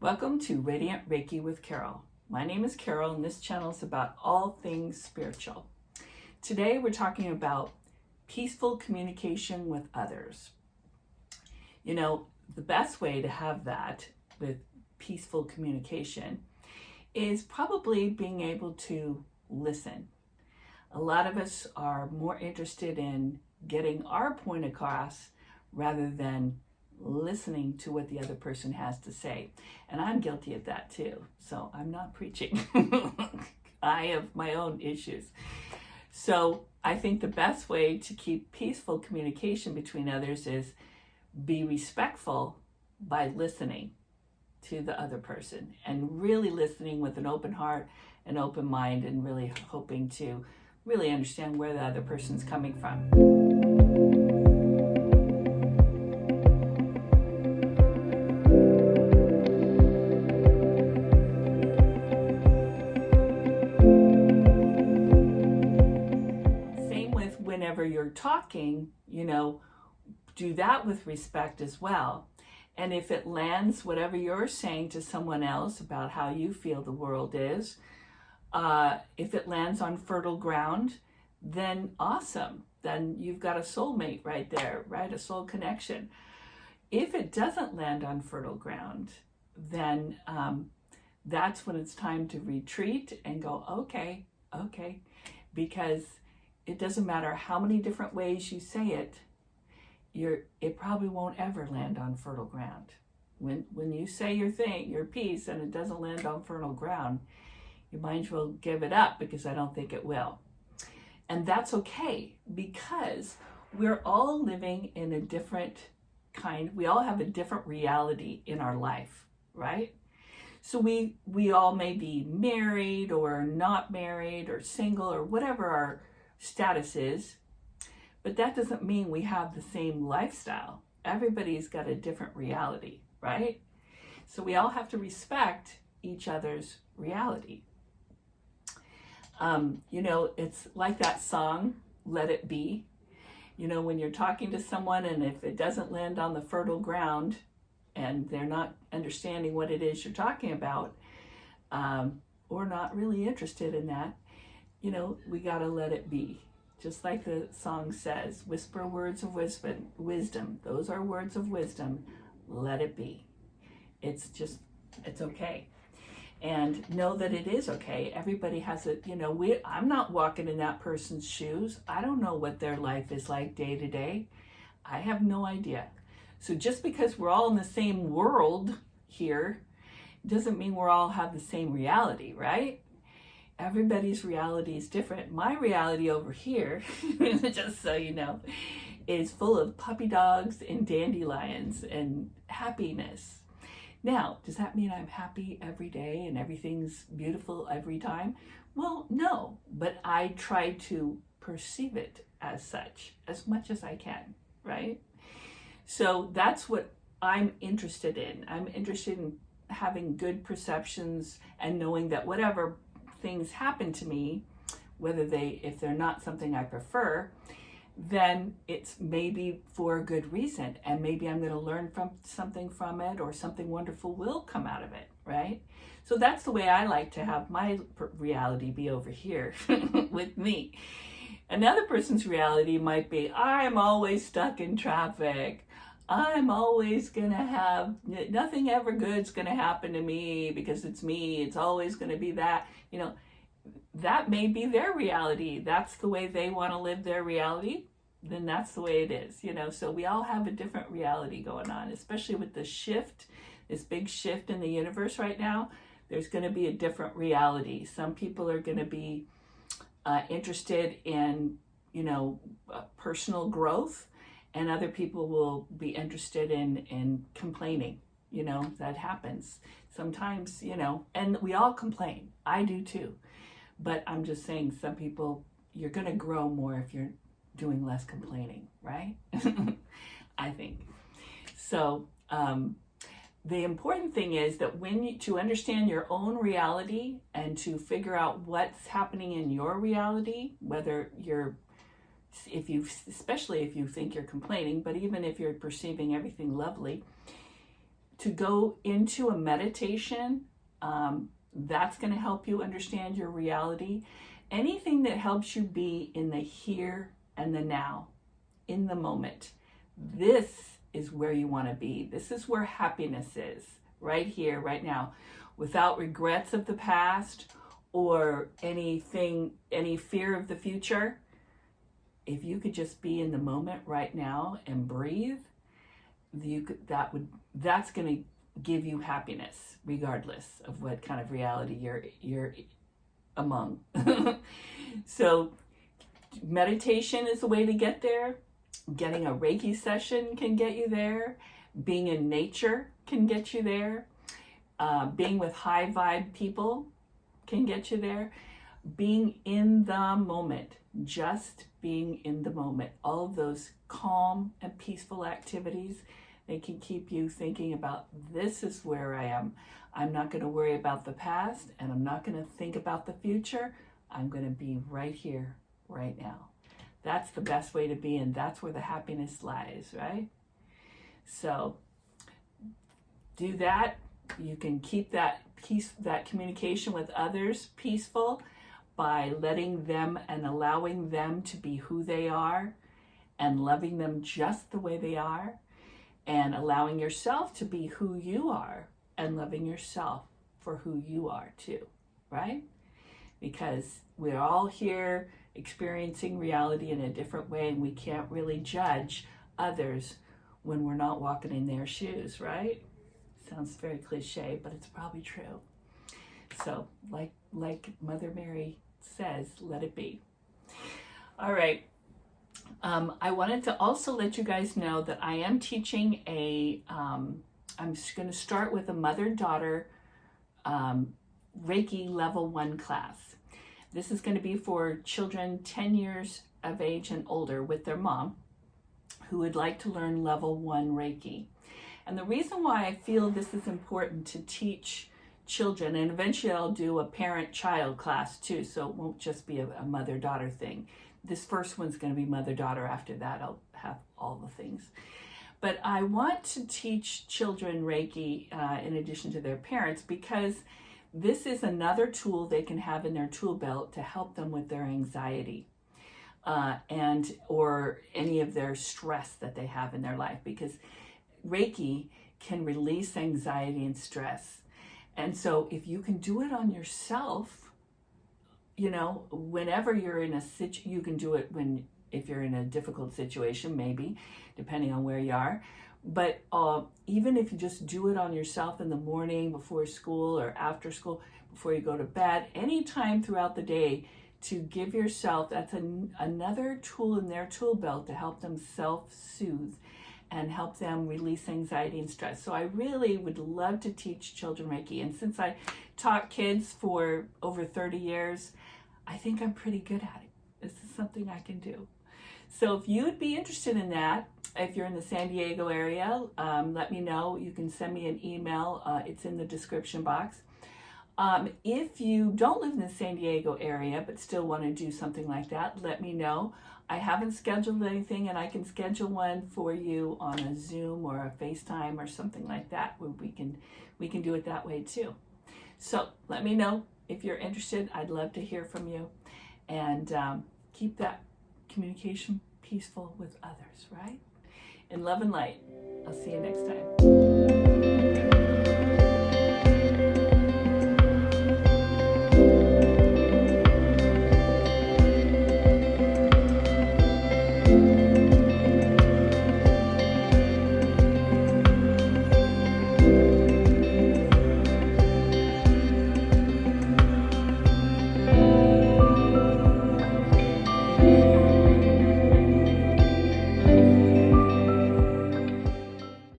Welcome to Radiant Reiki with Carol. My name is Carol and this channel is about all things spiritual. Today we're talking about peaceful communication with others. You know, the best way to have that with peaceful communication is probably being able to listen. A lot of us are more interested in getting our point across rather than listening to what the other person has to say. And I'm guilty of that too. So I'm not preaching. I have my own issues. So I think the best way to keep peaceful communication between others is be respectful by listening to the other person and really listening with an open heart, an open mind, and really hoping to really understand where the other person's coming from. Whenever you're talking, do that with respect as well. And if it lands, whatever you're saying to someone else about how you feel the world is, if it lands on fertile ground, then awesome. Then you've got a soulmate right there, right? A soul connection. If it doesn't land on fertile ground, then that's when it's time to retreat and go, okay, because it doesn't matter how many different ways you say it, it probably won't ever land on fertile ground. When you say your piece, and it doesn't land on fertile ground, you might as well give it up, because I don't think it will. And that's okay, because we're all living in a different we all have a different reality in our life, right? So we all may be married or not married or single or whatever our status is, but that doesn't mean we have the same lifestyle. Everybody's got a different reality, right? So we all have to respect each other's reality. It's like that song, Let It Be. When you're talking to someone and if it doesn't land on the fertile ground and they're not understanding what it is you're talking about, or not really interested in that, we got to let it be. Just like the song says, whisper words of wisdom. Those are words of wisdom. Let it be. It's okay. And know that it is okay. Everybody has I'm not walking in that person's shoes. I don't know what their life is like day to day. I have no idea. So just because we're all in the same world here, doesn't mean we all have the same reality, right? Everybody's reality is different. My reality over here, just so you know, is full of puppy dogs and dandelions and happiness. Now, does that mean I'm happy every day and everything's beautiful every time? Well, no, but I try to perceive it as such, as much as I can, right? So that's what I'm interested in. I'm interested in having good perceptions and knowing that whatever things happen to me, if they're not something I prefer, then it's maybe for a good reason, and maybe I'm going to learn something from it, or something wonderful will come out of it, right? So that's the way I like to have my reality be over here with me. Another person's reality might be, I'm always stuck in traffic. I'm always going to have, nothing ever good's going to happen to me because it's me. It's always going to be that. That may be their reality. That's the way they want to live their reality. Then that's the way it is, So we all have a different reality going on, especially with the shift, this big shift in the universe right now. There's going to be a different reality. Some people are going to be interested in, personal growth. And other people will be interested in complaining. That happens sometimes, and we all complain. I do too. But I'm just saying, some people, you're going to grow more if you're doing less complaining, right? I think. So the important thing is that to understand your own reality and to figure out what's happening in your reality, whether especially if you think you're complaining, but even if you're perceiving everything lovely, to go into a meditation. That's going to help you understand your reality. Anything that helps you be in the here and the now, in the moment. This is where you want to be. This is where happiness is, right here, right now, without regrets of the past or any fear of the future. If you could just be in the moment right now and breathe, that's going to give you happiness, regardless of what kind of reality you're among. So meditation is the way to get there. Getting a Reiki session can get you there. Being in nature can get you there. Being with high vibe people can get you there. Being in the moment, just being in the moment. All of those calm and peaceful activities, they can keep you thinking about, this is where I am. I'm not going to worry about the past, and I'm not going to think about the future. I'm going to be right here, right now. That's the best way to be, and that's where the happiness lies, right? So do that. You can keep that communication with others peaceful by letting them and allowing them to be who they are and loving them just the way they are, and allowing yourself to be who you are and loving yourself for who you are too, right? Because we're all here experiencing reality in a different way, and we can't really judge others when we're not walking in their shoes, right? Sounds very cliche, but it's probably true. So like Mother Mary says, let it be. All right. I wanted to also let you guys know that I am teaching I'm just going to start with a mother-daughter Reiki level 1 class. This is going to be for children 10 years of age and older with their mom who would like to learn level 1 Reiki. And the reason why I feel this is important to teach children, and eventually I'll do a parent-child class too, so it won't just be a mother-daughter thing. This first one's going to be mother-daughter. After that, I'll have all the things. But I want to teach children Reiki in addition to their parents, because this is another tool they can have in their tool belt to help them with their anxiety or any of their stress that they have in their life, because Reiki can release anxiety and stress. And so if you can do it on yourself, whenever you're in you can do it if you're in a difficult situation, maybe, depending on where you are. But even if you just do it on yourself in the morning before school or after school, before you go to bed, anytime throughout the day, to give yourself, that's another tool in their tool belt to help them self-soothe and help them release anxiety and stress. So I really would love to teach children Reiki. And since I taught kids for over 30 years, I think I'm pretty good at it. This is something I can do. So if you would be interested in that, if you're in the San Diego area, let me know. You can send me an email. It's in the description box. If you don't live in the San Diego area but still want to do something like that, let me know. I haven't scheduled anything, and I can schedule one for you on a Zoom or a FaceTime or something like that, where we can do it that way too. So let me know if you're interested. I'd love to hear from you, and keep that communication peaceful with others, right? In love and light. I'll see you next time.